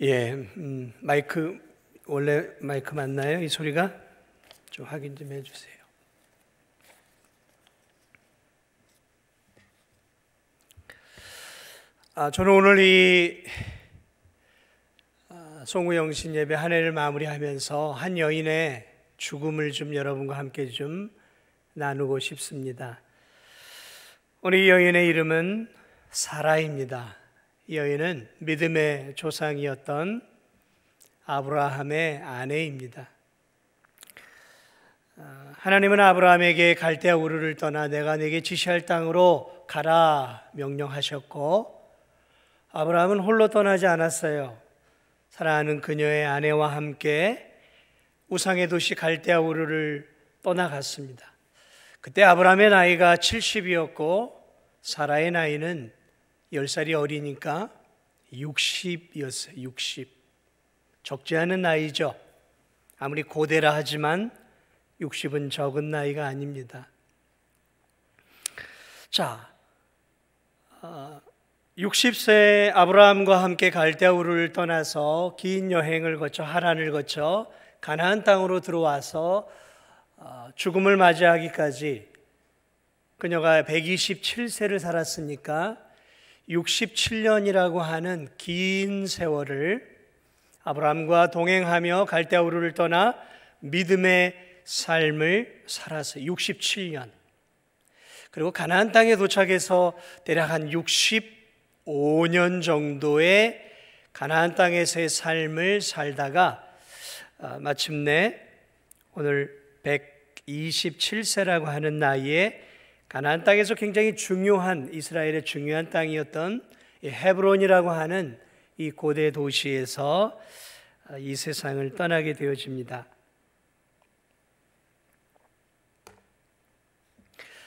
예, 마이크 원래 마이크 맞나요? 이 소리가 좀 확인 좀 해주세요. 저는 오늘 이 송구영신 예배 한 해를 마무리하면서 한 여인의 죽음을 좀 여러분과 함께 좀 나누고 싶습니다. 오늘 이 여인의 이름은 사라입니다. 이 여인은 믿음의 조상이었던 아브라함의 아내입니다. 하나님은 아브라함에게 갈대아 우르를 떠나 내가 네게 지시할 땅으로 가라 명령하셨고, 아브라함은 홀로 떠나지 않았어요. 사랑하는 그녀의 아내와 함께 우상의 도시 갈대아 우르를 떠나갔습니다. 그때 아브라함의 나이가 70이었고 사라의 나이는 10살이 어리니까 60이었어요. 60. 적지 않은 나이죠. 아무리 고대라 하지만 60은 적은 나이가 아닙니다. 자, 60세 아브라함과 함께 갈대아 우르를 떠나서 긴 여행을 거쳐 하란을 거쳐 가나안 땅으로 들어와서 죽음을 맞이하기까지 그녀가 127세를 살았으니까 67년이라고 하는 긴 세월을 아브라함과 동행하며 갈대아 우르를 떠나 믿음의 삶을 살았어요. 67년. 그리고 가나안 땅에 도착해서 대략 한 65년 정도의 가나안 땅에서의 삶을 살다가 마침내 오늘 127세라고 하는 나이에 가나안 땅에서 굉장히 중요한, 이스라엘의 중요한 땅이었던 헤브론이라고 하는 이 고대 도시에서 이 세상을 떠나게 되어집니다.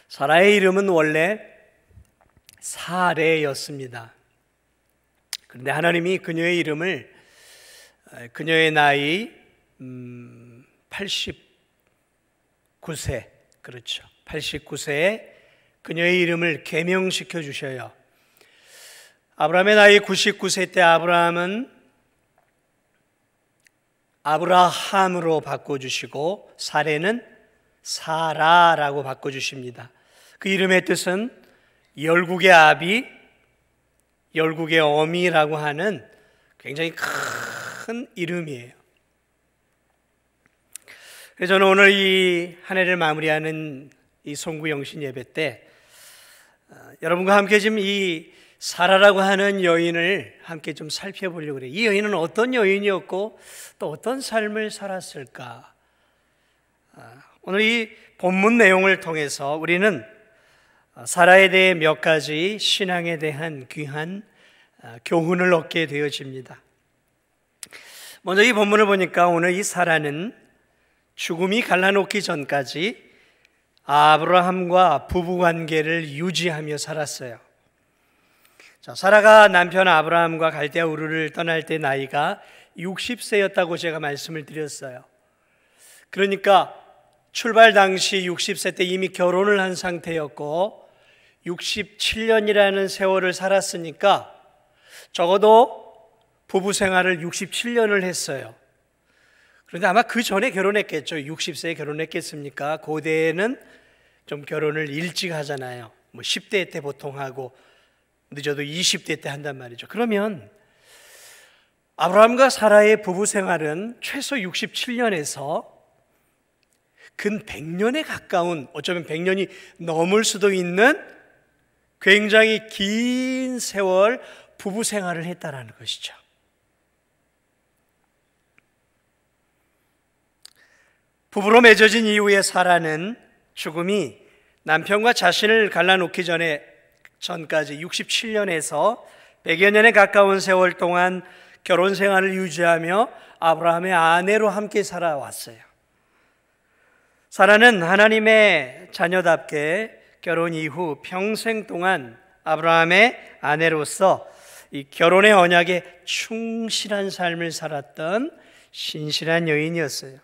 사라의 이름은 원래 사레였습니다. 그런데 하나님이 그녀의 이름을 그녀의 나이 89세, 그렇죠. 89세에 그녀의 이름을 개명시켜 주셔요. 아브라함의 나이 99세 때 아브라함은 아브라함으로 바꿔주시고 사레는 사라라고 바꿔주십니다. 그 이름의 뜻은 열국의 아비, 열국의 어미라고 하는 굉장히 큰 이름이에요. 그래서 저는 오늘 이 한 해를 마무리하는 이 송구영신 예배 때 여러분과 함께 지금 이 사라라고 하는 여인을 함께 좀 살펴보려고 그래요. 이 여인은 어떤 여인이었고 또 어떤 삶을 살았을까? 오늘 이 본문 내용을 통해서 우리는 사라에 대해 몇 가지 신앙에 대한 귀한 교훈을 얻게 되어집니다. 먼저 이 본문을 보니까 오늘 이 사라는 죽음이 갈라놓기 전까지 아브라함과 부부관계를 유지하며 살았어요. 자, 사라가 남편 아브라함과 갈대아 우르를 떠날 때 나이가 60세였다고 제가 말씀을 드렸어요. 그러니까 출발 당시 60세 때 이미 결혼을 한 상태였고 67년이라는 세월을 살았으니까 적어도 부부 생활을 67년을 했어요. 그런데 아마 그 전에 결혼했겠죠. 60세에 결혼했겠습니까? 고대에는 좀 결혼을 일찍 하잖아요. 뭐 10대 때 보통 하고 늦어도 20대 때 한단 말이죠. 그러면 아브라함과 사라의 부부 생활은 최소 67년에서 근 100년에 가까운, 어쩌면 100년이 넘을 수도 있는 굉장히 긴 세월 부부 생활을 했다라는 것이죠. 부부로 맺어진 이후에 사라는 죽음이 남편과 자신을 갈라놓기 전까지 67년에서 100여 년에 가까운 세월 동안 결혼 생활을 유지하며 아브라함의 아내로 함께 살아왔어요. 사라는 하나님의 자녀답게 결혼 이후 평생 동안 아브라함의 아내로서 이 결혼의 언약에 충실한 삶을 살았던 신실한 여인이었어요.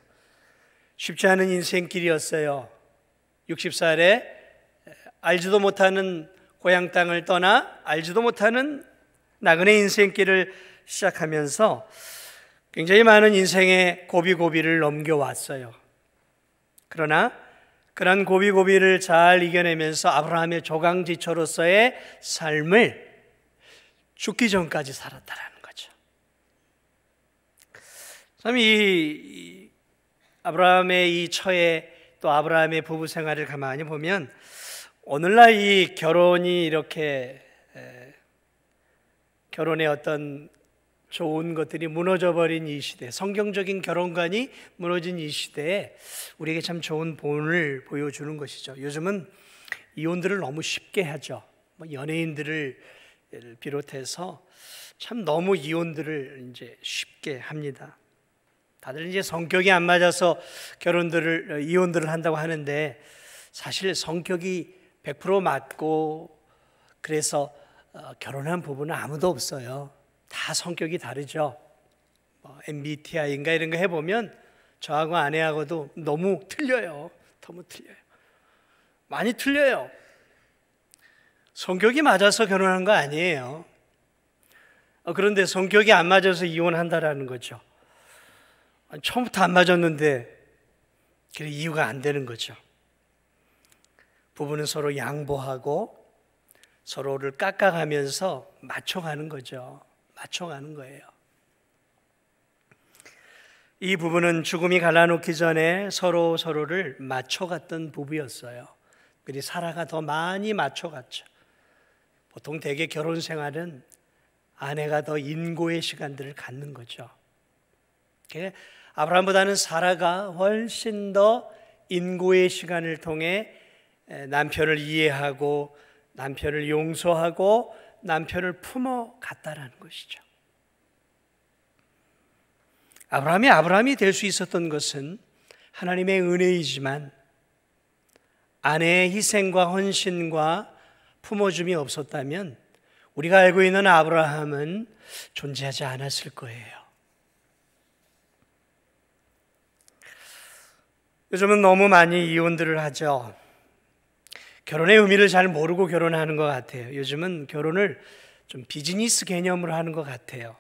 쉽지 않은 인생길이었어요. 60살에 알지도 못하는 고향 땅을 떠나 알지도 못하는 나그네 인생길을 시작하면서 굉장히 많은 인생의 고비고비를 넘겨왔어요. 그러나 그런 고비고비를 잘 이겨내면서 아브라함의 조강지처로서의 삶을 죽기 전까지 살았다라는 거죠. 참 이 아브라함의 이 처해 또 아브라함의 부부 생활을 가만히 보면 오늘날 이 결혼이 이렇게 결혼의 어떤 좋은 것들이 무너져 버린 이 시대, 성경적인 결혼관이 무너진 이 시대에 우리에게 참 좋은 본을 보여주는 것이죠. 요즘은 이혼들을 너무 쉽게 하죠. 연예인들을 비롯해서 참 너무 이혼들을 이제 쉽게 합니다. 다들 이제 성격이 안 맞아서 이혼들을 한다고 하는데 사실 성격이 100% 맞고 그래서 결혼한 부부는 아무도 없어요. 다 성격이 다르죠. MBTI인가 이런 거 해보면 저하고 아내하고도 너무 틀려요. 너무 틀려요. 많이 틀려요. 성격이 맞아서 결혼한 거 아니에요. 그런데 성격이 안 맞아서 이혼한다라는 거죠. 처음부터 안 맞았는데 그게 이유가 안 되는 거죠. 부부는 서로 양보하고 서로를 깎아가면서 맞춰가는 거죠. 맞춰가는 거예요. 이 부부는 죽음이 갈라놓기 전에 서로를 맞춰갔던 부부였어요. 그리고 사라가 더 많이 맞춰갔죠. 보통 대개 결혼 생활은 아내가 더 인고의 시간들을 갖는 거죠. 아브라함보다는 사라가 훨씬 더 인고의 시간을 통해 남편을 이해하고 남편을 용서하고 남편을 품어갔다라는 것이죠. 아브라함이 될 수 있었던 것은 하나님의 은혜이지만 아내의 희생과 헌신과 품어줌이 없었다면 우리가 알고 있는 아브라함은 존재하지 않았을 거예요. 요즘은 너무 많이 이혼들을 하죠. 결혼의 의미를 잘 모르고 결혼하는 것 같아요. 요즘은 결혼을 좀 비즈니스 개념으로 하는 것 같아요.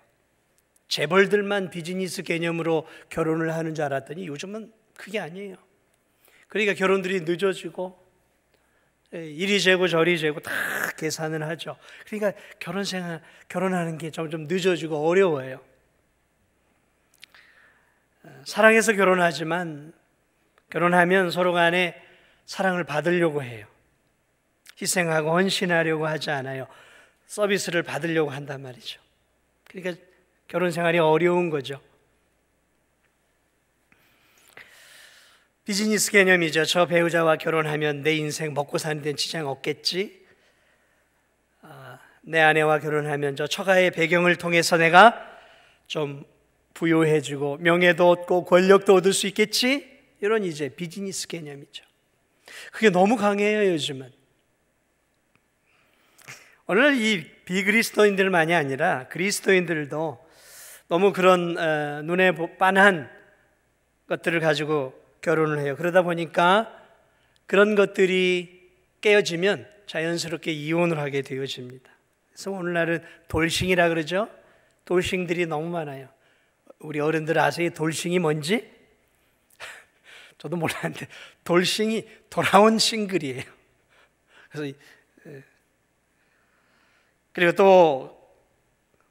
재벌들만 비즈니스 개념으로 결혼을 하는 줄 알았더니 요즘은 그게 아니에요. 그러니까 결혼들이 늦어지고 이리 재고 저리 재고 다 계산을 하죠. 그러니까 결혼하는 게 점점 늦어지고 어려워요. 사랑해서 결혼하지만 결혼하면 서로 간에 사랑을 받으려고 해요. 희생하고 헌신하려고 하지 않아요. 서비스를 받으려고 한단 말이죠. 그러니까 결혼 생활이 어려운 거죠. 비즈니스 개념이죠. 저 배우자와 결혼하면 내 인생 먹고 사는 데는 지장 없겠지. 내 아내와 결혼하면 저 처가의 배경을 통해서 내가 좀 부유해지고 명예도 얻고 권력도 얻을 수 있겠지. 이런 이제 비즈니스 개념이죠. 그게 너무 강해요, 요즘은. 오늘 이 비그리스도인들만이 아니라 그리스도인들도 너무 그런 눈에 빤한 것들을 가지고 결혼을 해요. 그러다 보니까 그런 것들이 깨어지면 자연스럽게 이혼을 하게 되어집니다. 그래서 오늘날은 돌싱이라 그러죠. 돌싱들이 너무 많아요. 우리 어른들 아세요? 돌싱이 뭔지? 저도 몰랐는데 돌싱이 돌아온 싱글이에요. 그래서 그리고 또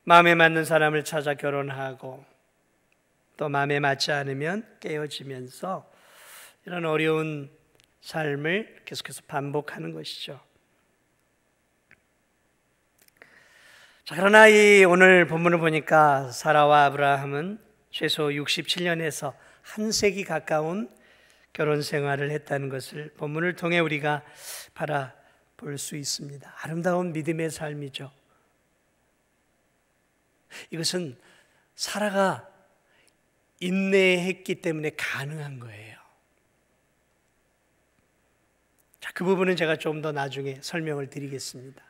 마음에 맞는 사람을 찾아 결혼하고 또 마음에 맞지 않으면 깨어지면서 이런 어려운 삶을 계속해서 반복하는 것이죠. 자, 그러나 이 오늘 본문을 보니까 사라와 아브라함은 최소 67년에서 한 세기 가까운 결혼 생활을 했다는 것을 본문을 통해 우리가 바라볼 수 있습니다. 아름다운 믿음의 삶이죠. 이것은 사라가 인내했기 때문에 가능한 거예요. 자, 그 부분은 제가 좀 더 나중에 설명을 드리겠습니다.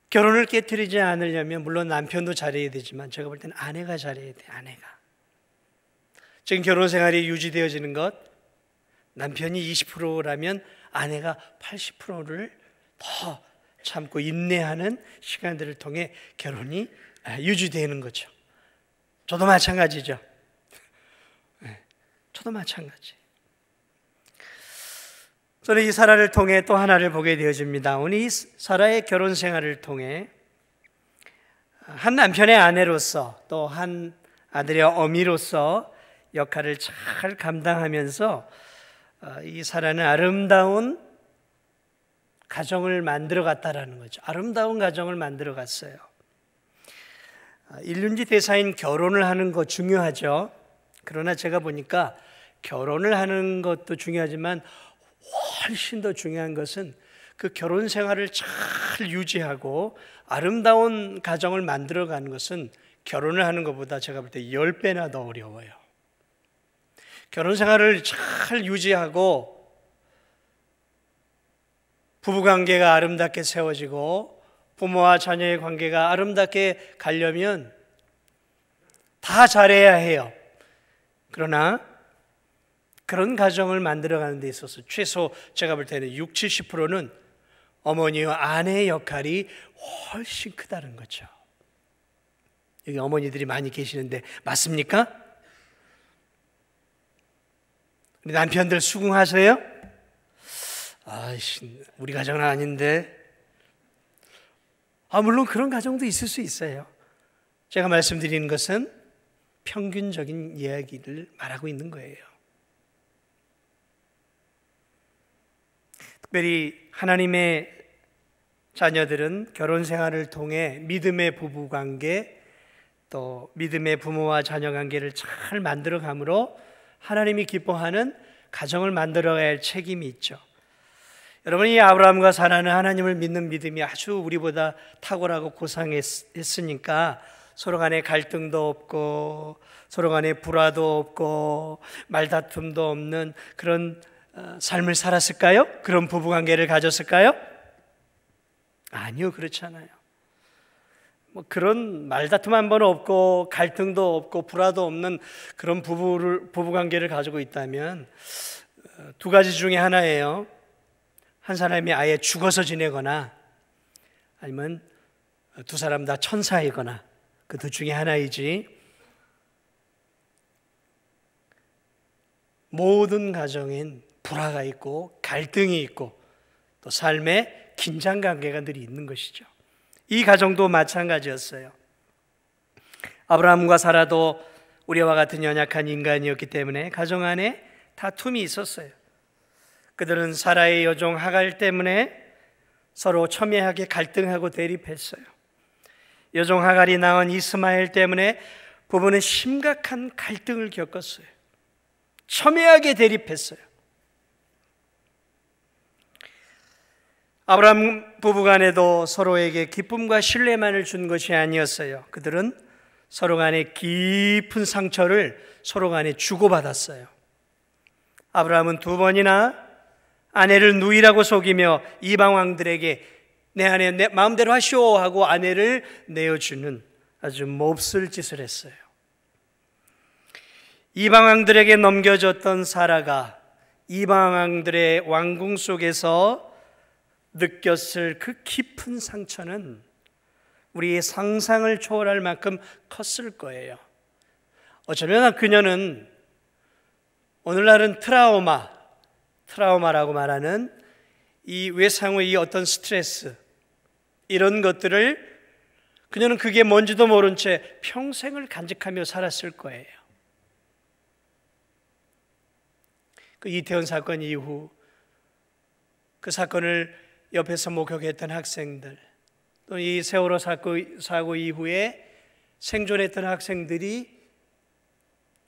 결혼을 깨트리지 않으려면 물론 남편도 잘해야 되지만 제가 볼 때는 아내가 잘해야 돼요. 아내가. 지금 결혼 생활이 유지되어지는 것, 남편이 20%라면 아내가 80%를 더 참고 인내하는 시간들을 통해 결혼이 유지되는 거죠. 저도 마찬가지죠. 저도 마찬가지. 저는 이 사라를 통해 또 하나를 보게 되어집니다. 오늘 이 사라의 결혼 생활을 통해 한 남편의 아내로서 또 한 아들의 어미로서 역할을 잘 감당하면서 이 사라는 아름다운 가정을 만들어 갔다라는 거죠. 아름다운 가정을 만들어 갔어요. 일륜지 대사인 결혼을 하는 거 중요하죠. 그러나 제가 보니까 결혼을 하는 것도 중요하지만 훨씬 더 중요한 것은 그 결혼 생활을 잘 유지하고 아름다운 가정을 만들어가는 것은 결혼을 하는 것보다 제가 볼 때 10배나 더 어려워요. 결혼 생활을 잘 유지하고 부부관계가 아름답게 세워지고 부모와 자녀의 관계가 아름답게 가려면 다 잘해야 해요. 그러나 그런 가정을 만들어가는 데 있어서 최소 제가 볼 때는 60, 70%는 어머니와 아내의 역할이 훨씬 크다는 거죠. 여기 어머니들이 많이 계시는데 맞습니까? 우리 남편들 수긍하세요? 아이씨, 우리 가정은 아닌데. 물론 그런 가정도 있을 수 있어요. 제가 말씀드리는 것은 평균적인 이야기를 말하고 있는 거예요. 특별히 하나님의 자녀들은 결혼 생활을 통해 믿음의 부부관계 또 믿음의 부모와 자녀 관계를 잘 만들어감으로 하나님이 기뻐하는 가정을 만들어야 할 책임이 있죠. 여러분, 이 아브라함과 사라는 하나님을 믿는 믿음이 아주 우리보다 탁월하고 고상했으니까 서로 간에 갈등도 없고 서로 간에 불화도 없고 말다툼도 없는 그런 삶을 살았을까요? 그런 부부관계를 가졌을까요? 아니요, 그렇지 않아요. 그런 말다툼 한 번 없고 갈등도 없고 불화도 없는 그런 부부관계를 가지고 있다면 두 가지 중에 하나예요. 한 사람이 아예 죽어서 지내거나 아니면 두 사람 다 천사이거나 그 둘 중에 하나이지, 모든 가정엔 불화가 있고 갈등이 있고 또 삶에 긴장관계가 늘 있는 것이죠. 이 가정도 마찬가지였어요. 아브라함과 사라도 우리와 같은 연약한 인간이었기 때문에 가정 안에 다툼이 있었어요. 그들은 사라의 여종 하갈 때문에 서로 첨예하게 갈등하고 대립했어요. 여종 하갈이 낳은 이스마엘 때문에 부부는 심각한 갈등을 겪었어요. 첨예하게 대립했어요. 아브라함 부부간에도 서로에게 기쁨과 신뢰만을 준 것이 아니었어요. 그들은 서로 간에 깊은 상처를 서로 간에 주고받았어요. 아브라함은 2번이나 아내를 누이라고 속이며 이방 왕들에게 내 아내 내 마음대로 하시오 하고 아내를 내어주는 아주 몹쓸 짓을 했어요. 이방 왕들에게 넘겨졌던 사라가 이방 왕들의 왕궁 속에서 느꼈을 그 깊은 상처는 우리의 상상을 초월할 만큼 컸을 거예요. 어쩌면 그녀는 오늘날은 트라우마라고 말하는 이 외상 후의 어떤 스트레스, 이런 것들을 그녀는 그게 뭔지도 모른 채 평생을 간직하며 살았을 거예요. 그 이태원 사건 이후 그 사건을 옆에서 목격했던 학생들, 또 이 세월호 사고 이후에 생존했던 학생들이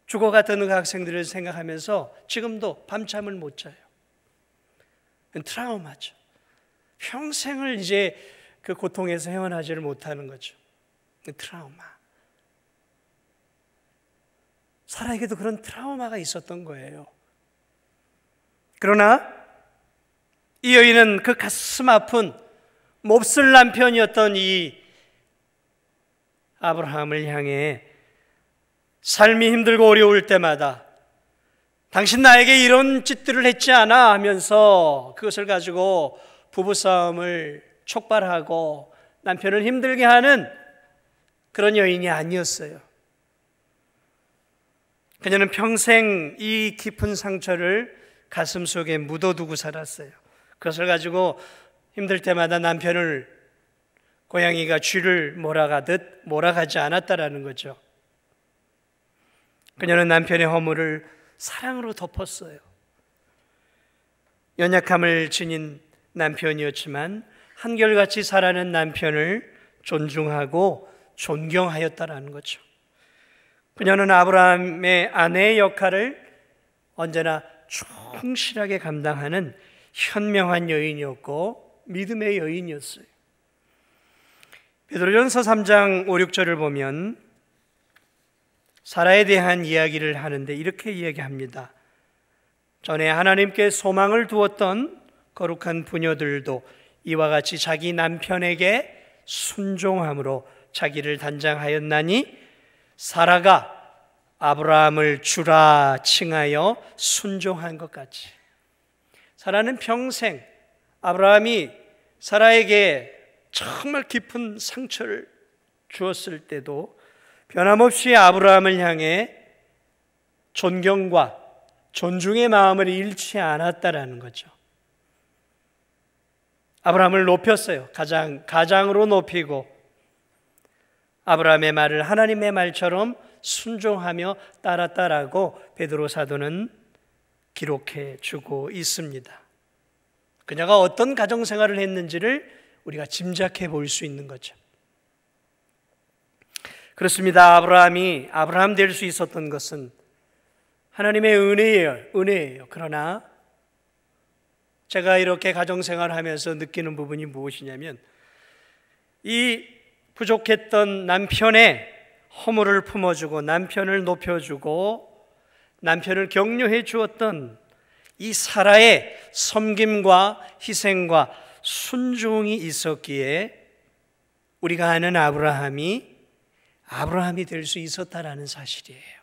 죽어갔던 그 학생들을 생각하면서 지금도 밤잠을 못 자요. 트라우마죠. 평생을 이제 그 고통에서 헤어나지를 못하는 거죠. 트라우마. 사라에게도 그런 트라우마가 있었던 거예요. 그러나 이 여인은 그 가슴 아픈 몹쓸 남편이었던 이 아브라함을 향해 삶이 힘들고 어려울 때마다 당신 나에게 이런 짓들을 했지 않아 하면서 그것을 가지고 부부싸움을 촉발하고 남편을 힘들게 하는 그런 여인이 아니었어요. 그녀는 평생 이 깊은 상처를 가슴속에 묻어두고 살았어요. 그것을 가지고 힘들 때마다 남편을 고양이가 쥐를 몰아가듯 몰아가지 않았다라는 거죠. 그녀는 남편의 허물을 사랑으로 덮었어요. 연약함을 지닌 남편이었지만 한결같이 살아는 남편을 존중하고 존경하였다라는 거죠. 그녀는 아브라함의 아내의 역할을 언제나 충실하게 감당하는 현명한 여인이었고 믿음의 여인이었어요. 베드로전서 3장 5, 6절을 보면 사라에 대한 이야기를 하는데 이렇게 이야기합니다. 전에 하나님께 소망을 두었던 거룩한 부녀들도 이와 같이 자기 남편에게 순종함으로 자기를 단장하였나니 사라가 아브라함을 주라 칭하여 순종한 것 같이. 사라는 평생 아브라함이 사라에게 정말 깊은 상처를 주었을 때도 변함없이 아브라함을 향해 존경과 존중의 마음을 잃지 않았다라는 거죠. 아브라함을 높였어요. 가장으로 높이고 아브라함의 말을 하나님의 말처럼 순종하며 따랐다라고 베드로 사도는 기록해 주고 있습니다. 그녀가 어떤 가정생활을 했는지를 우리가 짐작해 볼 수 있는 거죠. 그렇습니다. 아브라함이 아브라함 될 수 있었던 것은 하나님의 은혜예요. 그러나 제가 이렇게 가정생활을 하면서 느끼는 부분이 무엇이냐면 이 부족했던 남편의 허물을 품어주고 남편을 높여주고 남편을 격려해 주었던 이 사라의 섬김과 희생과 순종이 있었기에 우리가 아는 아브라함이 될 수 있었다라는 사실이에요.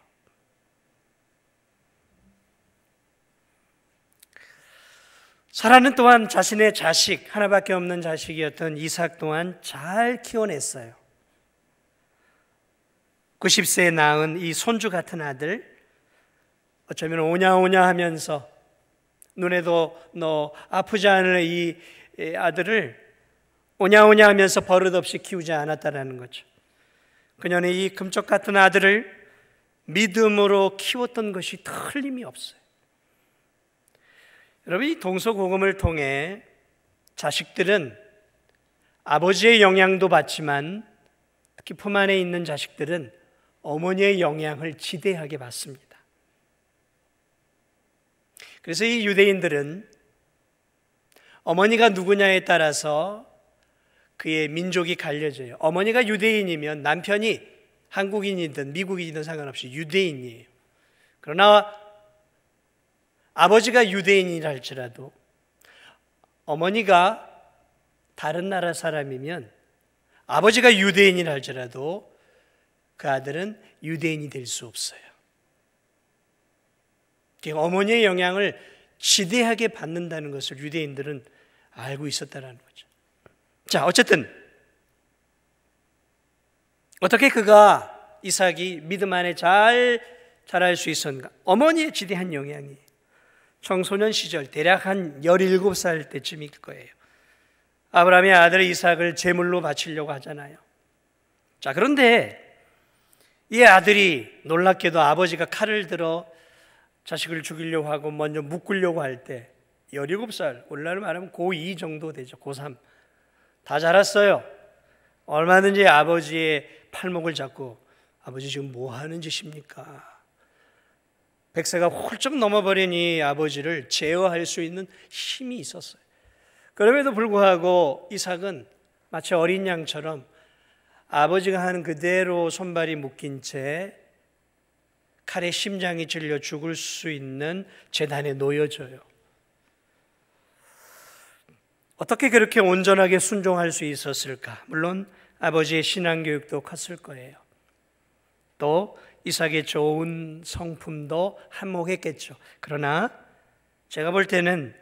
사라는 또한 자신의 자식, 하나밖에 없는 자식이었던 이삭 또한 잘 키워냈어요. 90세에 낳은 이 손주 같은 아들, 어쩌면 오냐오냐 하면서 눈에도 너 아프지 않을 이 아들을 오냐오냐 하면서 버릇없이 키우지 않았다는 거죠. 그녀는 이 금쪽 같은 아들을 믿음으로 키웠던 것이 틀림이 없어요. 여러분, 이 동서고금을 통해 자식들은 아버지의 영향도 받지만 특히 품 안에 있는 자식들은 어머니의 영향을 지대하게 받습니다. 그래서 이 유대인들은 어머니가 누구냐에 따라서 그의 민족이 갈려져요. 어머니가 유대인이면 남편이 한국인이든 미국인이든 상관없이 유대인이에요. 그러나 아버지가 유대인이라 할지라도 어머니가 다른 나라 사람이면 아버지가 유대인이라 할지라도 그 아들은 유대인이 될 수 없어요. 어머니의 영향을 지대하게 받는다는 것을 유대인들은 알고 있었다는 거죠. 자, 어쨌든 어떻게 그가 이삭이 믿음 안에 잘 자랄 수 있었는가? 어머니의 지대한 영향이 청소년 시절 대략 한 17살 때쯤일 거예요. 아브라함의 아들 이삭을 제물로 바치려고 하잖아요. 자, 그런데 이 아들이 놀랍게도 아버지가 칼을 들어 자식을 죽이려고 하고 먼저 묶으려고 할 때 17살, 오늘날로 말하면 고2 정도 되죠. 고3 다 자랐어요. 얼마든지 아버지의 팔목을 잡고 아버지 지금 뭐 하는 짓입니까? 100세가 훌쩍 넘어버린 이 아버지를 제어할 수 있는 힘이 있었어요. 그럼에도 불구하고 이삭은 마치 어린 양처럼 아버지가 하는 그대로 손발이 묶인 채 칼에 심장이 찔려 죽을 수 있는 재단에 놓여져요. 어떻게 그렇게 온전하게 순종할 수 있었을까? 물론 아버지의 신앙교육도 컸을 거예요. 또 이삭의 좋은 성품도 한몫했겠죠. 그러나 제가 볼 때는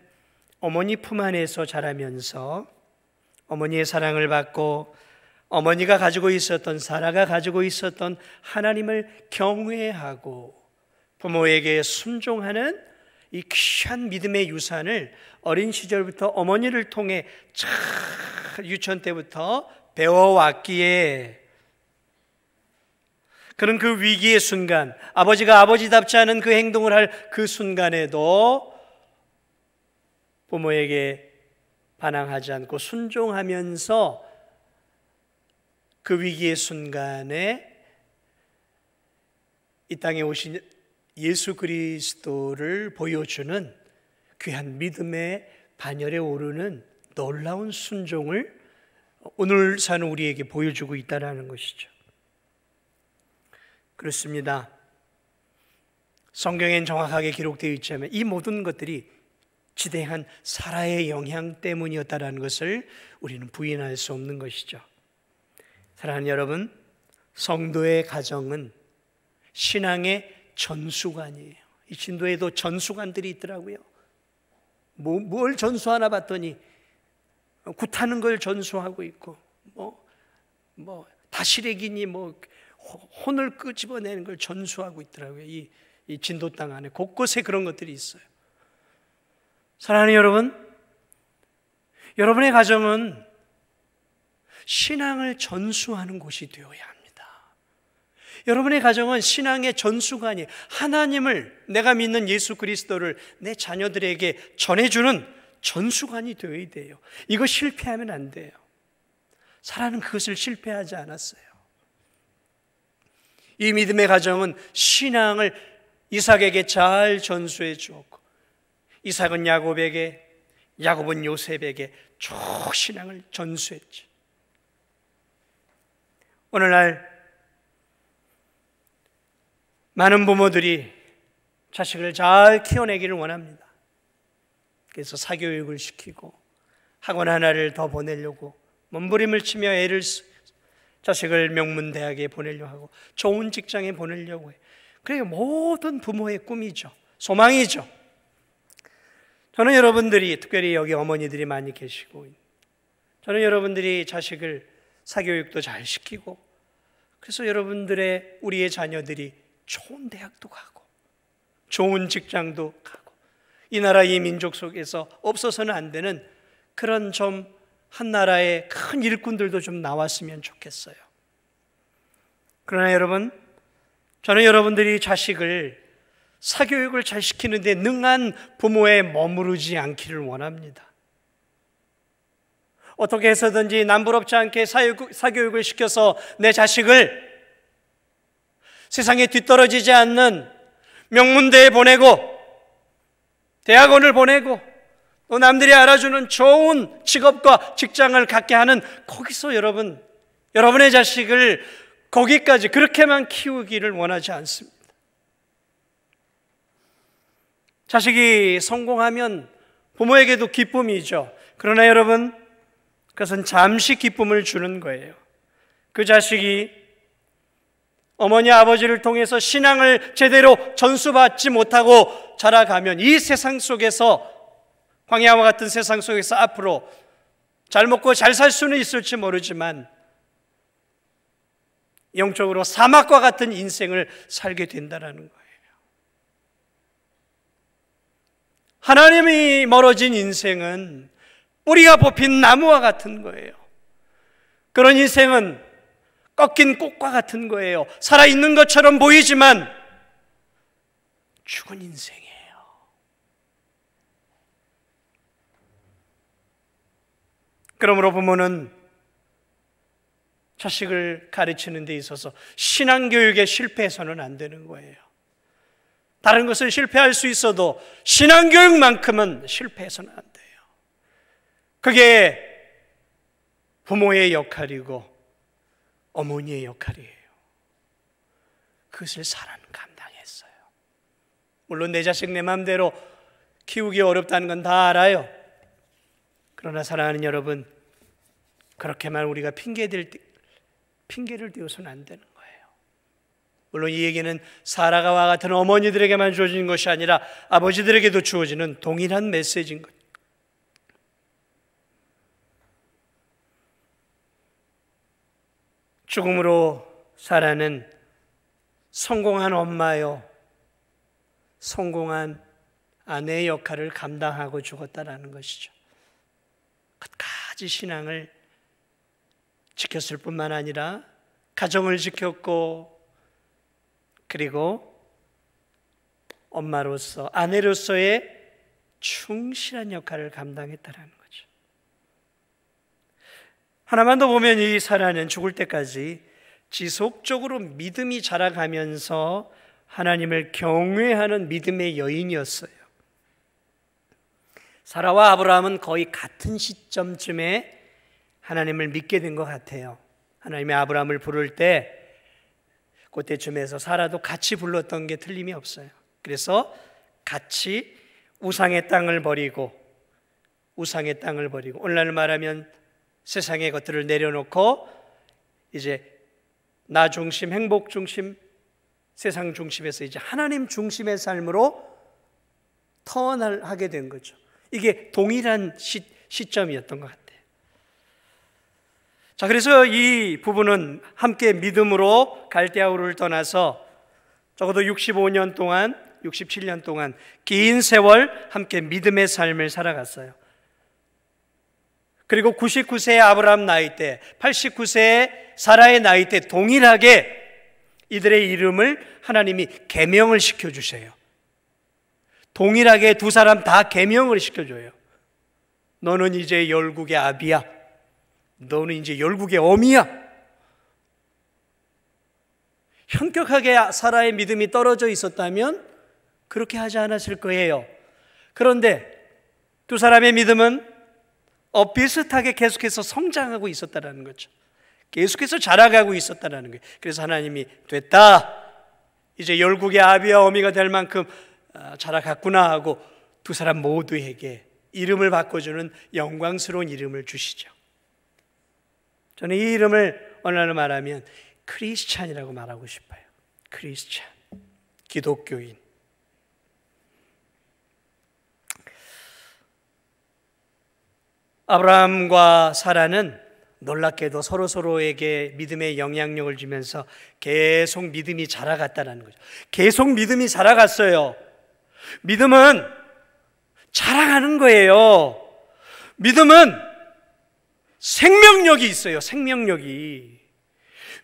어머니 품 안에서 자라면서 어머니의 사랑을 받고 어머니가 가지고 있었던, 사라가 가지고 있었던 하나님을 경외하고 부모에게 순종하는 이 귀한 믿음의 유산을 어린 시절부터 어머니를 통해 유치원 때부터 배워왔기에 그는 그 위기의 순간, 아버지가 아버지답지 않은 그 행동을 할 그 순간에도 부모에게 반항하지 않고 순종하면서 그 위기의 순간에 이 땅에 오신 예수 그리스도를 보여주는 귀한 믿음의 반열에 오르는 놀라운 순종을 오늘 사는 우리에게 보여주고 있다는 것이죠. 그렇습니다. 성경엔 정확하게 기록되어 있지만 이 모든 것들이 지대한 사라의 영향 때문이었다는 것을 우리는 부인할 수 없는 것이죠. 사랑하는 여러분, 성도의 가정은 신앙의 전수관이에요. 이 진도에도 전수관들이 있더라고요. 뭘 전수하나 봤더니 굿하는 걸 전수하고 있고 다시래기니 혼을 끄집어내는 걸 전수하고 있더라고요. 이 진도 땅 안에 곳곳에 그런 것들이 있어요. 사랑하는 여러분, 여러분의 가정은 신앙을 전수하는 곳이 되어야 합니다. 여러분의 가정은 신앙의 전수관이, 하나님을, 내가 믿는 예수 그리스도를 내 자녀들에게 전해주는 전수관이 되어야 돼요. 이거 실패하면 안 돼요. 사라는 그것을 실패하지 않았어요. 이 믿음의 가정은 신앙을 이삭에게 잘 전수해 주었고, 이삭은 야곱에게, 야곱은 요셉에게 쭉 신앙을 전수했죠. 오늘날 많은 부모들이 자식을 잘 키워내기를 원합니다. 그래서 사교육을 시키고 학원 하나를 더 보내려고 몸부림을 치며 자식을 명문대학에 보내려고 하고 좋은 직장에 보내려고 해요. 그게 모든 부모의 꿈이죠. 소망이죠. 저는 여러분들이, 특별히 여기 어머니들이 많이 계시고, 저는 여러분들이 자식을 사교육도 잘 시키고, 그래서 우리의 자녀들이 좋은 대학도 가고 좋은 직장도 가고 이 나라 이 민족 속에서 없어서는 안 되는 그런 좀 한 나라의 큰 일꾼들도 좀 나왔으면 좋겠어요. 그러나 여러분, 저는 여러분들이 자식을 사교육을 잘 시키는데 능한 부모에 머무르지 않기를 원합니다. 어떻게 해서든지 남부럽지 않게 사교육을 시켜서 내 자식을 세상에 뒤떨어지지 않는 명문대에 보내고 대학원을 보내고 또 남들이 알아주는 좋은 직업과 직장을 갖게 하는, 거기서 여러분의 자식을 거기까지 그렇게만 키우기를 원하지 않습니다. 자식이 성공하면 부모에게도 기쁨이죠. 그러나 여러분, 그것은 잠시 기쁨을 주는 거예요. 그 자식이 어머니 아버지를 통해서 신앙을 제대로 전수받지 못하고 자라가면 이 세상 속에서, 광야와 같은 세상 속에서 앞으로 잘 먹고 잘 살 수는 있을지 모르지만 영적으로 사막과 같은 인생을 살게 된다는 거예요. 하나님이 멀어진 인생은 뿌리가 뽑힌 나무와 같은 거예요. 그런 인생은 꺾인 꽃과 같은 거예요. 살아있는 것처럼 보이지만 죽은 인생이에요. 그러므로 부모는 자식을 가르치는 데 있어서 신앙교육에 실패해서는 안 되는 거예요. 다른 것을 실패할 수 있어도 신앙교육만큼은 실패해서는 안 돼요. 그게 부모의 역할이고 어머니의 역할이에요. 그것을 사라는 감당했어요. 물론 내 자식 내 마음대로 키우기 어렵다는 건 다 알아요. 그러나 사랑하는 여러분, 그렇게만 우리가 핑계를 띄워서는 안 되는 거예요. 물론 이 얘기는 사라가와 같은 어머니들에게만 주어지는 것이 아니라 아버지들에게도 주어지는 동일한 메시지인 것. 죽음으로 사라는 성공한 엄마요, 성공한 아내의 역할을 감당하고 죽었다라는 것이죠. 끝까지 신앙을 지켰을 뿐만 아니라 가정을 지켰고, 그리고 엄마로서, 아내로서의 충실한 역할을 감당했다라는 거죠. 하나만 더 보면 이 사라는 죽을 때까지 지속적으로 믿음이 자라가면서 하나님을 경외하는 믿음의 여인이었어요. 사라와 아브라함은 거의 같은 시점쯤에 하나님을 믿게 된 것 같아요. 하나님이 아브라함을 부를 때 그때쯤에서 사라도 같이 불렀던 게 틀림이 없어요. 그래서 같이 우상의 땅을 버리고 오늘날 말하면 세상의 것들을 내려놓고 이제 나 중심, 행복 중심, 세상 중심에서 이제 하나님 중심의 삶으로 턴하게 된 거죠. 이게 동일한 시점이었던 것 같아요. 자, 그래서 이 부부는 함께 믿음으로 갈대아 우르를 떠나서 적어도 65년 동안, 67년 동안 긴 세월 함께 믿음의 삶을 살아갔어요. 그리고 99세의 아브라함 나이 때, 89세의 사라의 나이 때 동일하게 이들의 이름을 하나님이 계명을 시켜주세요. 동일하게 두 사람 다 계명을 시켜줘요. 너는 이제 열국의 아비야. 너는 이제 열국의 어미야. 현격하게 사라의 믿음이 떨어져 있었다면 그렇게 하지 않았을 거예요. 그런데 두 사람의 믿음은 비슷하게 계속해서 성장하고 있었다는 거죠. 계속해서 자라가고 있었다는 거예요. 그래서 하나님이 됐다, 이제 열국의 아비와 어미가 될 만큼 자라갔구나 하고 두 사람 모두에게 이름을 바꿔주는 영광스러운 이름을 주시죠. 저는 이 이름을 오늘날로 말하면 크리스찬이라고 말하고 싶어요. 크리스찬, 기독교인. 아브라함과 사라는 놀랍게도 서로에게 믿음의 영향력을 주면서 계속 믿음이 자라갔다는 거죠. 계속 믿음이 자라갔어요. 믿음은 자라가는 거예요. 믿음은 생명력이 있어요. 생명력이.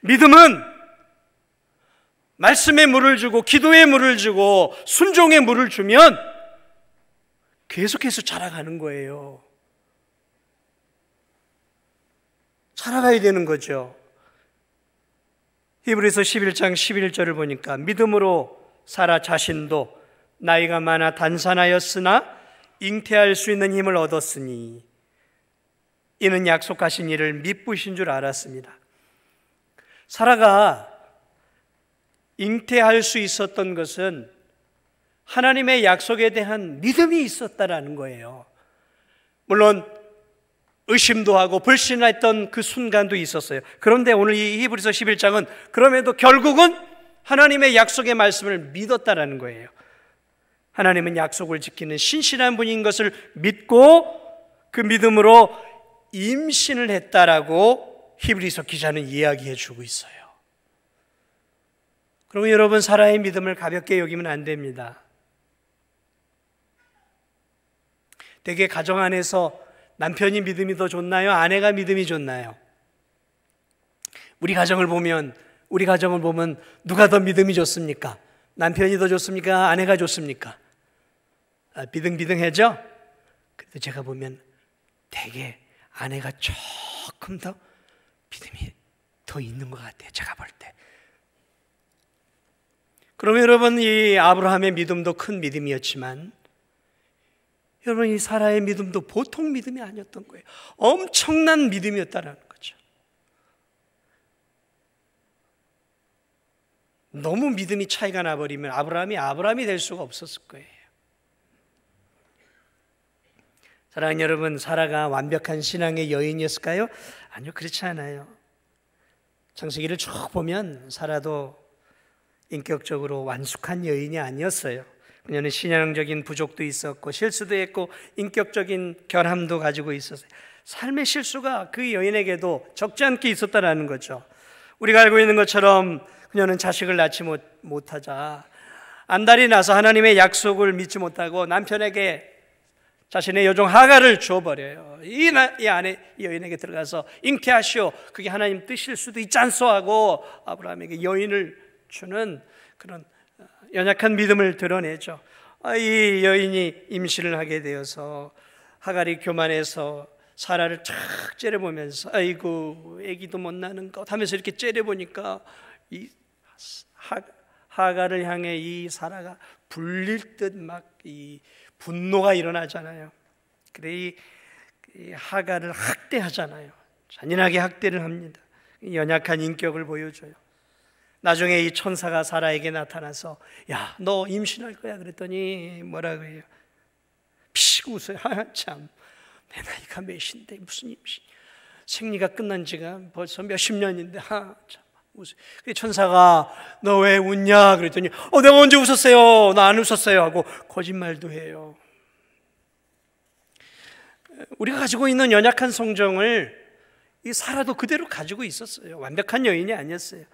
믿음은 말씀에 물을 주고 기도에 물을 주고 순종에 물을 주면 계속해서 자라가는 거예요. 자라가야 되는 거죠. 히브리서 11장 11절을 보니까 믿음으로 사라 자신도 나이가 많아 단산하였으나 잉태할 수 있는 힘을 얻었으니 이는 약속하신 일을 미쁘신 줄 알았습니다. 사라가 잉태할 수 있었던 것은 하나님의 약속에 대한 믿음이 있었다라는 거예요. 물론 의심도 하고 불신했던 그 순간도 있었어요. 그런데 오늘 이 히브리서 11장은 그럼에도 결국은 하나님의 약속의 말씀을 믿었다라는 거예요. 하나님은 약속을 지키는 신실한 분인 것을 믿고 그 믿음으로 임신을 했다라고 히브리서 기자는 이야기해 주고 있어요. 그러면 여러분, 사라의 믿음을 가볍게 여기면 안 됩니다. 대개 가정 안에서 남편이 믿음이 더 좋나요? 아내가 믿음이 좋나요? 우리 가정을 보면 누가 더 믿음이 좋습니까? 남편이 더 좋습니까? 아내가 좋습니까? 비등비등하죠? 근데 제가 보면 대개 아내가 조금 더 믿음이 더 있는 것 같아요. 제가 볼 때. 그러면 여러분, 이 아브라함의 믿음도 큰 믿음이었지만 여러분, 이 사라의 믿음도 보통 믿음이 아니었던 거예요. 엄청난 믿음이었다는 거죠. 너무 믿음이 차이가 나버리면 아브라함이 될 수가 없었을 거예요. 사랑하는 여러분, 사라가 완벽한 신앙의 여인이었을까요? 아니요, 그렇지 않아요. 창세기를 쭉 보면 사라도 인격적으로 완숙한 여인이 아니었어요. 그녀는 신앙적인 부족도 있었고 실수도 했고 인격적인 결함도 가지고 있었어요. 삶의 실수가 그 여인에게도 적지 않게 있었다는 거죠. 우리가 알고 있는 것처럼 그녀는 자식을 낳지 못하자 안달이 나서 하나님의 약속을 믿지 못하고 남편에게 자신의 여종 하갈을 줘버려요. 이 여인에게 들어가서 잉태하시오, 그게 하나님 뜻일 수도 있지 않소 하고 아브라함에게 여인을 주는 그런 연약한 믿음을 드러내죠. 이 여인이 임신을 하게 되어서 하갈이 교만해서 사라를 착 째려보면서 아이고 애기도 못 나는 것 하면서 이렇게 째려보니까 이 하갈을 향해 이 사라가 불릴 듯 막 이 분노가 일어나잖아요. 그래 이 하갈을 학대하잖아요. 잔인하게 학대를 합니다. 연약한 인격을 보여줘요. 나중에 이 천사가 사라에게 나타나서 야, 너 임신할 거야 그랬더니 뭐라고 해요? 피식 웃어요. 참, 내 나이가 몇인데 무슨 임신? 생리가 끝난 지가 벌써 몇십 년인데 참 웃어요. 천사가 너 왜 웃냐 그랬더니 내가 언제 웃었어요? 나 안 웃었어요 하고 거짓말도 해요. 우리가 가지고 있는 연약한 성정을 이 사라도 그대로 가지고 있었어요. 완벽한 여인이 아니었어요.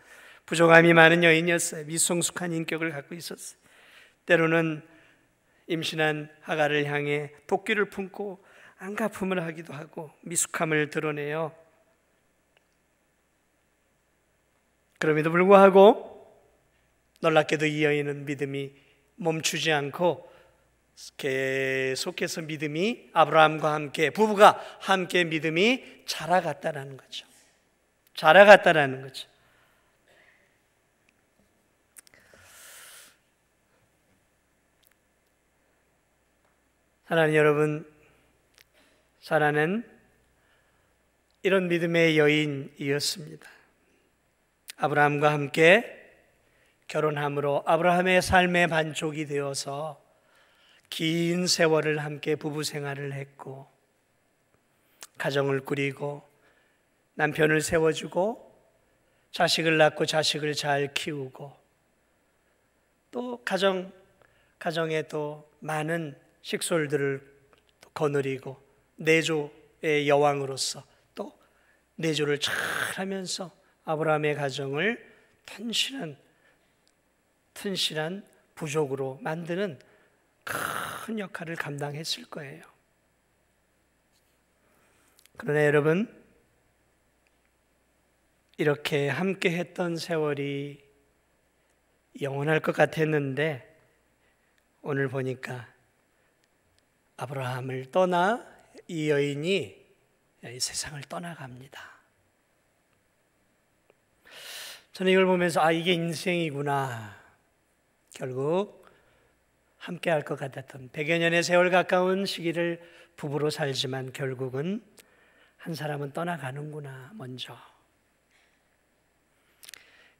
부족함이 많은 여인이었어요. 미성숙한 인격을 갖고 있었어요. 때로는 임신한 하갈을 향해 도끼를 품고 안가품을 하기도 하고 미숙함을 드러내요. 그럼에도 불구하고 놀랍게도 이 여인은 믿음이 멈추지 않고 계속해서 믿음이 아브라함과 함께 부부가 함께 믿음이 자라갔다라는 거죠. 자라갔다라는 거죠. 사랑하는 여러분, 사라는 이런 믿음의 여인이었습니다. 아브라함과 함께 결혼함으로 아브라함의 삶의 반쪽이 되어서 긴 세월을 함께 부부 생활을 했고 가정을 꾸리고 남편을 세워주고 자식을 낳고 자식을 잘 키우고 또 가정에 또 많은 식솔들을 거느리고 내조의 여왕으로서 또 내조를 잘 하면서 아브라함의 가정을 튼실한 부족으로 만드는 큰 역할을 감당했을 거예요. 그러나 여러분, 이렇게 함께 했던 세월이 영원할 것 같았는데 오늘 보니까 아브라함을 떠나 이 여인이 이 세상을 떠나갑니다. 저는 이걸 보면서 이게 인생이구나. 결국 함께 할 것 같았던 100여 년의 세월 가까운 시기를 부부로 살지만 결국은 한 사람은 떠나가는구나. 먼저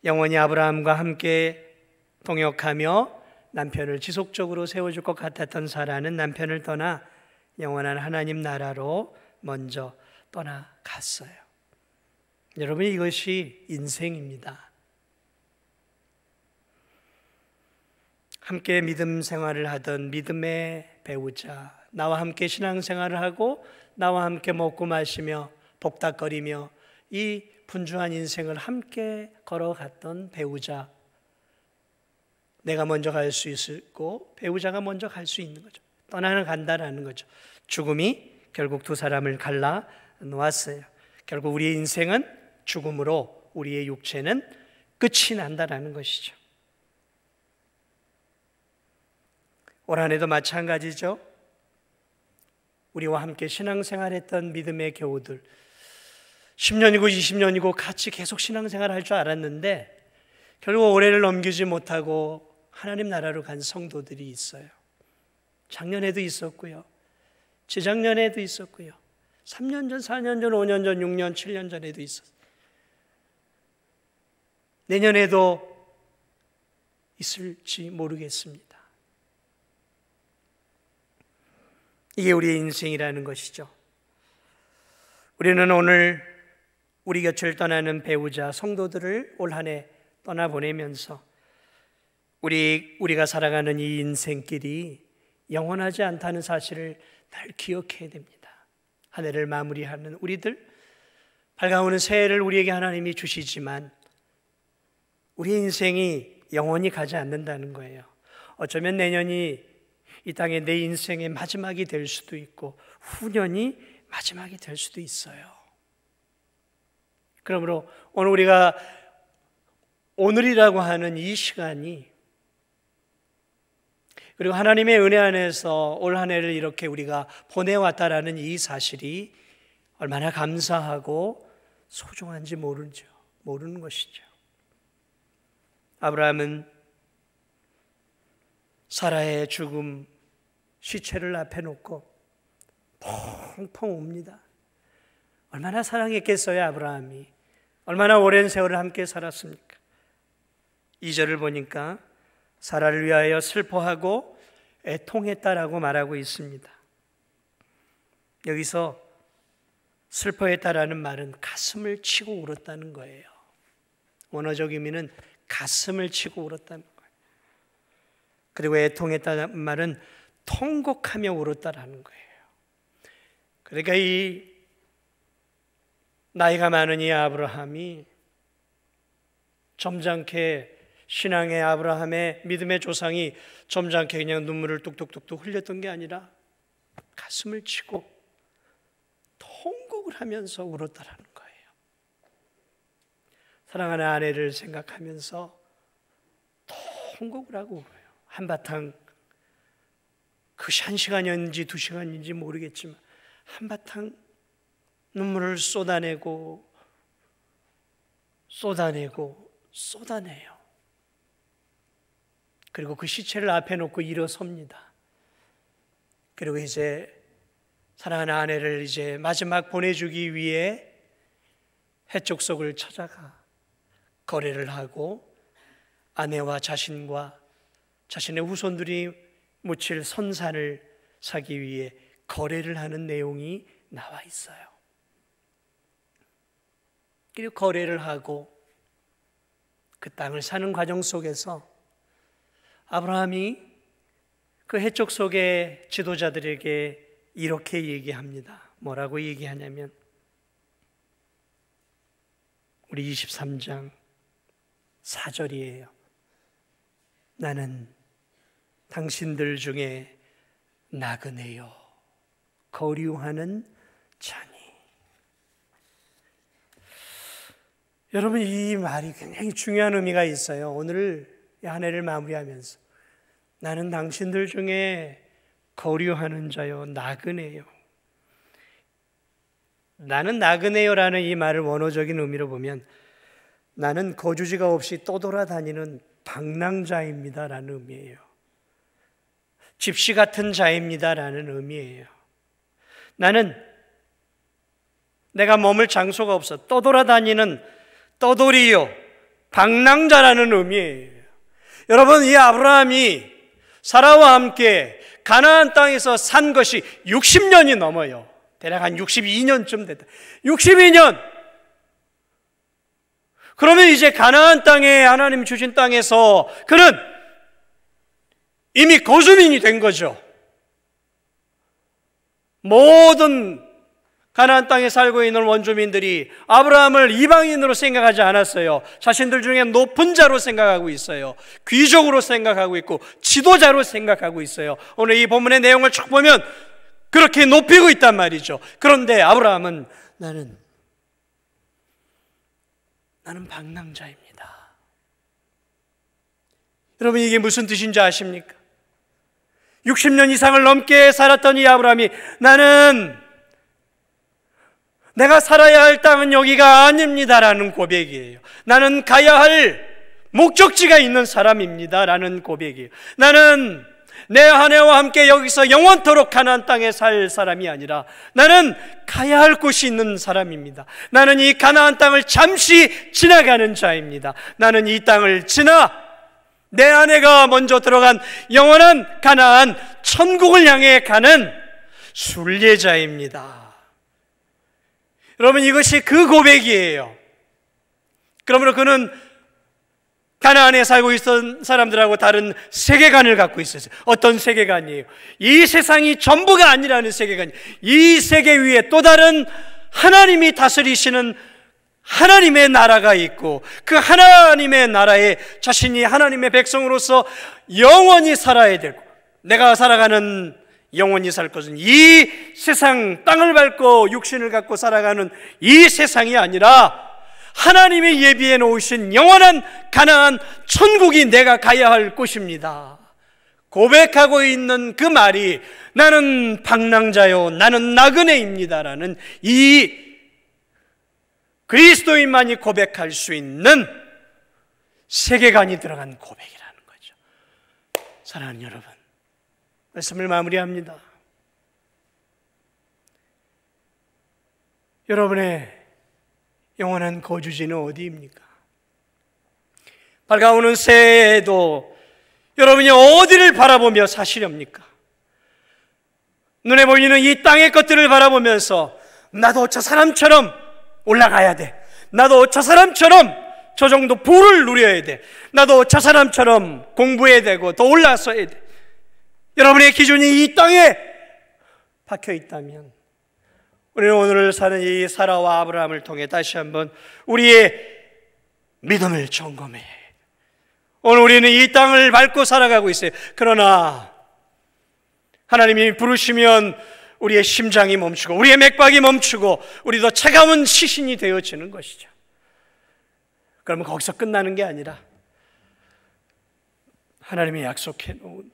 영원히 아브라함과 함께 동역하며 남편을 지속적으로 세워줄 것 같았던 사라는 남편을 떠나 영원한 하나님 나라로 먼저 떠나갔어요. 여러분, 이것이 인생입니다. 함께 믿음 생활을 하던 믿음의 배우자, 나와 함께 신앙생활을 하고 나와 함께 먹고 마시며 복닥거리며 이 분주한 인생을 함께 걸어갔던 배우자, 내가 먼저 갈 수 있고 배우자가 먼저 갈 수 있는 거죠. 간다라는 거죠. 죽음이 결국 두 사람을 갈라 놓았어요. 결국 우리의 인생은 죽음으로 우리의 육체는 끝이 난다라는 것이죠. 올 한 해도 마찬가지죠. 우리와 함께 신앙생활했던 믿음의 교우들 10년이고 20년이고 같이 계속 신앙생활을 할 줄 알았는데 결국 올해를 넘기지 못하고 하나님 나라로 간 성도들이 있어요. 작년에도 있었고요. 재작년에도 있었고요. 3년 전, 4년 전, 5년 전, 6년, 7년 전에도 있었어요. 내년에도 있을지 모르겠습니다. 이게 우리의 인생이라는 것이죠. 우리는 오늘 우리 곁을 떠나는 배우자 성도들을 올 한 해 떠나보내면서 우리가 살아가는 이 인생길이 영원하지 않다는 사실을 늘 기억해야 됩니다. 한 해를 마무리하는 우리들, 밝아오는 새해를 우리에게 하나님이 주시지만 우리 인생이 영원히 가지 않는다는 거예요. 어쩌면 내년이 이 땅에 내 인생의 마지막이 될 수도 있고 후년이 마지막이 될 수도 있어요. 그러므로 오늘 우리가 오늘이라고 하는 이 시간이, 그리고 하나님의 은혜 안에서 올 한 해를 이렇게 우리가 보내왔다라는 이 사실이 얼마나 감사하고 소중한지 모르는 것이죠. 아브라함은 사라의 죽음, 시체를 앞에 놓고 펑펑 웁니다. 얼마나 사랑했겠어요, 아브라함이. 얼마나 오랜 세월을 함께 살았습니까? 2절을 보니까 사라를 위하여 슬퍼하고 애통했다라고 말하고 있습니다. 여기서 슬퍼했다라는 말은 가슴을 치고 울었다는 거예요. 원어적 의미는 가슴을 치고 울었다는 거예요. 그리고 애통했다는 말은 통곡하며 울었다라는 거예요. 그러니까 이 나이가 많은 이 아브라함이 점잖게, 신앙의 아브라함의 믿음의 조상이 점잖게 그냥 눈물을 뚝뚝뚝뚝 흘렸던 게 아니라 가슴을 치고 통곡을 하면서 울었다라는 거예요. 사랑하는 아내를 생각하면서 통곡을 하고 울어요. 한바탕, 그것이 1시간인지 2시간인지 모르겠지만 한바탕 눈물을 쏟아내고 쏟아내요. 그리고 그 시체를 앞에 놓고 일어섭니다. 그리고 이제 사랑하는 아내를 이제 마지막 보내주기 위해 해족속을 찾아가 거래를 하고 아내와 자신과 자신의 후손들이 묻힐 선산을 사기 위해 거래를 하는 내용이 나와 있어요. 그리고 거래를 하고 그 땅을 사는 과정 속에서 아브라함이 그 해족 속의 지도자들에게 이렇게 얘기합니다. 뭐라고 얘기하냐면 우리 23장 4절이에요. 나는 당신들 중에 나그네요 거류하는 자니. 여러분, 이 말이 굉장히 중요한 의미가 있어요. 오늘 한 해를 마무리하면서 나는 당신들 중에 거류하는 자요 나그네요. 나는 나그네요라는 이 말을 원어적인 의미로 보면 나는 거주지가 없이 떠돌아다니는 방랑자입니다라는 의미예요. 집시 같은 자입니다라는 의미예요. 나는 내가 머물 장소가 없어 떠돌아다니는 떠돌이요 방랑자라는 의미예요. 여러분, 이 아브라함이 사라와 함께 가나안 땅에서 산 것이 60년이 넘어요. 대략 한 62년쯤 됐다. 62년! 그러면 이제 가나안 땅에, 하나님 주신 땅에서 그는 이미 거주민이 된 거죠. 모든 가나안 땅에 살고 있는 원주민들이 아브라함을 이방인으로 생각하지 않았어요. 자신들 중에 높은 자로 생각하고 있어요. 귀족으로 생각하고 있고 지도자로 생각하고 있어요. 오늘 이 본문의 내용을 쭉 보면 그렇게 높이고 있단 말이죠. 그런데 아브라함은 나는 방랑자입니다. 여러분, 이게 무슨 뜻인지 아십니까? 60년 이상을 넘게 살았던 이 아브라함이 내가 살아야 할 땅은 여기가 아닙니다라는 고백이에요. 나는 가야 할 목적지가 있는 사람입니다라는 고백이에요. 나는 내 아내와 함께 여기서 영원토록 가나안 땅에 살 사람이 아니라 나는 가야 할 곳이 있는 사람입니다. 나는 이 가나안 땅을 잠시 지나가는 자입니다. 나는 이 땅을 지나 내 아내가 먼저 들어간 영원한 가나안 천국을 향해 가는 순례자입니다. 여러분, 이것이 그 고백이에요. 그러므로 그는 가나안에 살고 있던 사람들하고 다른 세계관을 갖고 있었어요. 어떤 세계관이에요? 이 세상이 전부가 아니라는 세계관이에요. 이 세계 위에 또 다른 하나님이 다스리시는 하나님의 나라가 있고 그 하나님의 나라에 자신이 하나님의 백성으로서 영원히 살아야 되고, 내가 살아가는 영원히 살 것은 이 세상 땅을 밟고 육신을 갖고 살아가는 이 세상이 아니라 하나님이 예비해 놓으신 영원한 가나안 천국이 내가 가야 할 곳입니다. 고백하고 있는 그 말이 나는 방랑자요 나는 나그네입니다라는 이 그리스도인만이 고백할 수 있는 세계관이 들어간 고백이라는 거죠. 사랑하는 여러분, 말씀을 마무리합니다. 여러분의 영원한 거주지는 어디입니까? 밝아오는 새해에도 여러분이 어디를 바라보며 사시렵니까? 눈에 보이는 이 땅의 것들을 바라보면서 나도 저 사람처럼 올라가야 돼, 나도 저 사람처럼 저 정도 부를 누려야 돼, 나도 저 사람처럼 공부해야 되고 더 올라서야 돼, 여러분의 기준이 이 땅에 박혀 있다면 우리는 오늘 사는 이 사라와 아브라함을 통해 다시 한번 우리의 믿음을 점검해. 오늘 우리는 이 땅을 밟고 살아가고 있어요. 그러나 하나님이 부르시면 우리의 심장이 멈추고 우리의 맥박이 멈추고 우리도 차가운 시신이 되어지는 것이죠. 그러면 거기서 끝나는 게 아니라 하나님이 약속해 놓은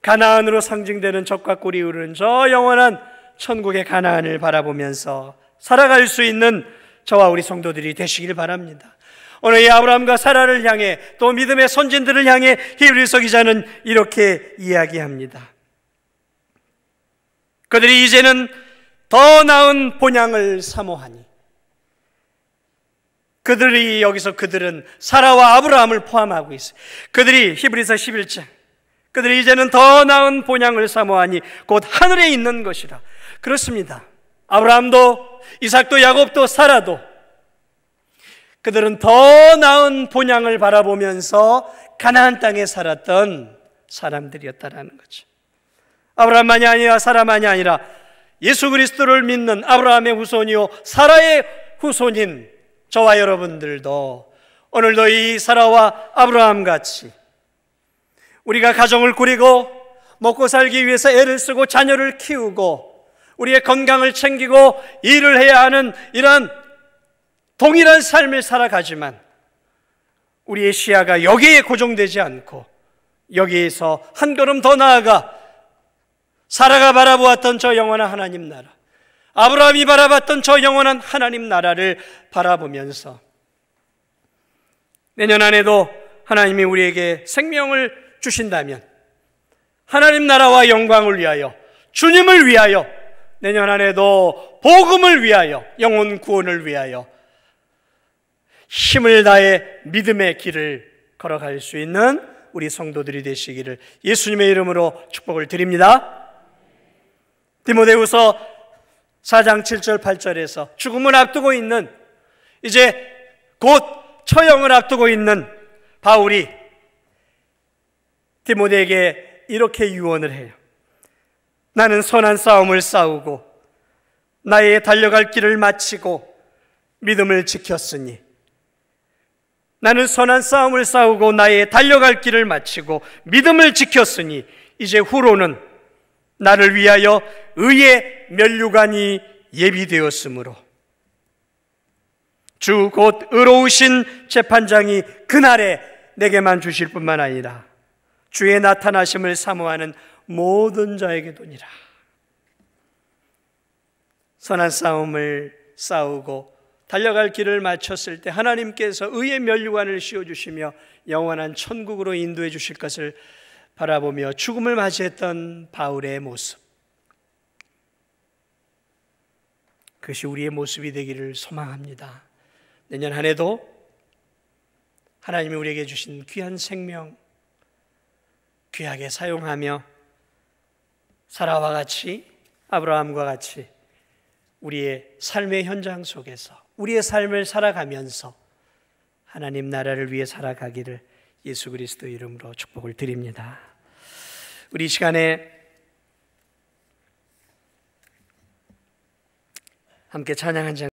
가나안으로 상징되는 젖과 꿀이 흐르는 저 영원한 천국의 가나안을 바라보면서 살아갈 수 있는 저와 우리 성도들이 되시길 바랍니다. 오늘 이 아브라함과 사라를 향해 또 믿음의 선진들을 향해 히브리서 기자는 이렇게 이야기합니다. 그들이 이제는 더 나은 본향을 사모하니, 그들이 여기서 그들은 사라와 아브라함을 포함하고 있어요. 그들이 히브리서 11장 그들이 이제는 더 나은 본향을 사모하니 곧 하늘에 있는 것이라. 그렇습니다. 아브라함도 이삭도 야곱도 사라도 그들은 더 나은 본향을 바라보면서 가나안 땅에 살았던 사람들이었다라는 거죠. 아브라함만이 아니라 사라만이 아니라 예수 그리스도를 믿는 아브라함의 후손이요 사라의 후손인 저와 여러분들도 오늘도 이 사라와 아브라함 같이 우리가 가정을 꾸리고 먹고 살기 위해서 애를 쓰고 자녀를 키우고 우리의 건강을 챙기고 일을 해야 하는 이런 동일한 삶을 살아가지만 우리의 시야가 여기에 고정되지 않고 여기에서 한 걸음 더 나아가 사라가 바라보았던 저 영원한 하나님 나라, 아브라함이 바라봤던 저 영원한 하나님 나라를 바라보면서 내년 안에도 하나님이 우리에게 생명을 주신다면 하나님 나라와 영광을 위하여, 주님을 위하여, 내년 안에도 복음을 위하여, 영혼 구원을 위하여 힘을 다해 믿음의 길을 걸어갈 수 있는 우리 성도들이 되시기를 예수님의 이름으로 축복을 드립니다. 디모데후서 4장 7절 8절에서 죽음을 앞두고 있는, 이제 곧 처형을 앞두고 있는 바울이 디모데에게 이렇게 유언을 해요. 나는 선한 싸움을 싸우고 나의 달려갈 길을 마치고 믿음을 지켰으니, 나는 선한 싸움을 싸우고 나의 달려갈 길을 마치고 믿음을 지켰으니 이제 후로는 나를 위하여 의의 면류관이 예비되었으므로 주 곧 의로우신 재판장이 그날에 내게만 주실 뿐만 아니라 주의 나타나심을 사모하는 모든 자에게도니라. 선한 싸움을 싸우고 달려갈 길을 마쳤을 때 하나님께서 의의 면류관을 씌워주시며 영원한 천국으로 인도해 주실 것을 바라보며 죽음을 맞이했던 바울의 모습, 그것이 우리의 모습이 되기를 소망합니다. 내년 한 해도 하나님이 우리에게 주신 귀한 생명 귀하게 사용하며 사라와 같이, 아브라함과 같이 우리의 삶의 현장 속에서 우리의 삶을 살아가면서 하나님 나라를 위해 살아가기를 예수 그리스도 이름으로 축복을 드립니다. 우리 이 시간에 함께 찬양한 장